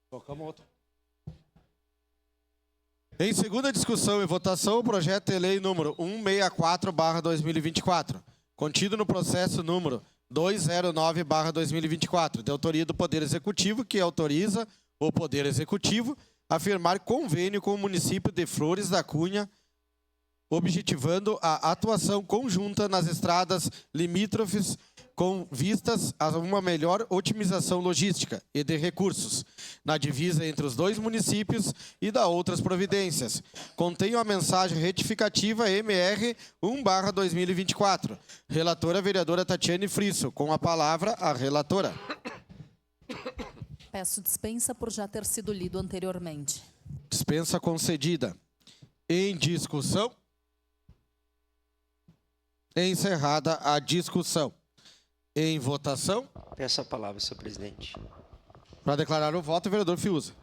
Colocamos outro. Em segunda discussão e votação, o projeto de lei número 164/2024, contido no processo número 209/2024, de autoria do Poder Executivo, que autoriza o Poder Executivo a firmar convênio com o município de Flores da Cunha, objetivando a atuação conjunta nas estradas limítrofes com vistas a uma melhor otimização logística e de recursos na divisa entre os dois municípios e da outras providências. Contenho a mensagem retificativa MR 1/2024. Relatora, vereadora Tatiane Frisso. Com a palavra, a relatora. Peço dispensa por já ter sido lido anteriormente. Dispensa concedida. Em discussão. Encerrada a discussão. Em votação. Peço a palavra, senhor presidente. Para declarar o voto, o vereador Fiuza.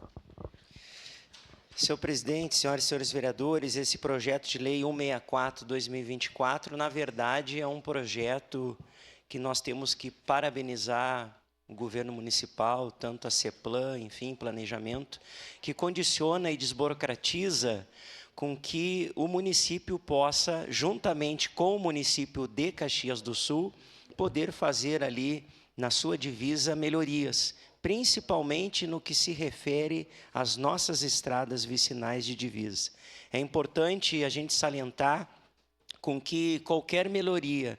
Senhor presidente, senhoras e senhores vereadores, esse projeto de lei 164/2024, na verdade, é um projeto que nós temos que parabenizar o governo municipal, tanto a CEPLAN, enfim, planejamento, que condiciona e desburocratiza com que o município possa, juntamente com o município de Caxias do Sul, poder fazer ali, na sua divisa, melhorias, principalmente no que se refere às nossas estradas vicinais de divisa. É importante a gente salientar com que qualquer melhoria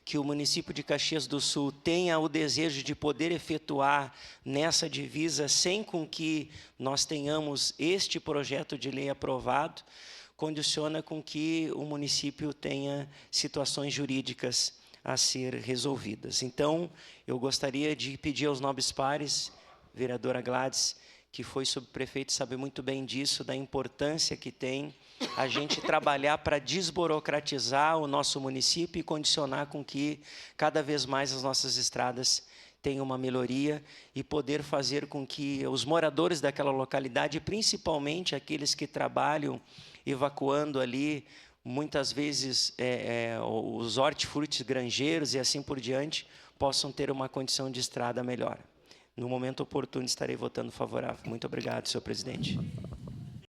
que o município de Caxias do Sul tenha o desejo de poder efetuar nessa divisa, sem com que nós tenhamos este projeto de lei aprovado, condiciona com que o município tenha situações jurídicas a ser resolvidas. Então, eu gostaria de pedir aos nobres pares, vereadora Gladys, que foi subprefeito, sabe muito bem disso, da importância que tem a gente trabalhar para desburocratizar o nosso município e condicionar com que cada vez mais as nossas estradas tenham uma melhoria e poder fazer com que os moradores daquela localidade, principalmente aqueles que trabalham evacuando ali, muitas vezes os hortifrutis granjeiros e assim por diante, possam ter uma condição de estrada melhor. No momento oportuno, estarei votando favorável. Muito obrigado, senhor presidente.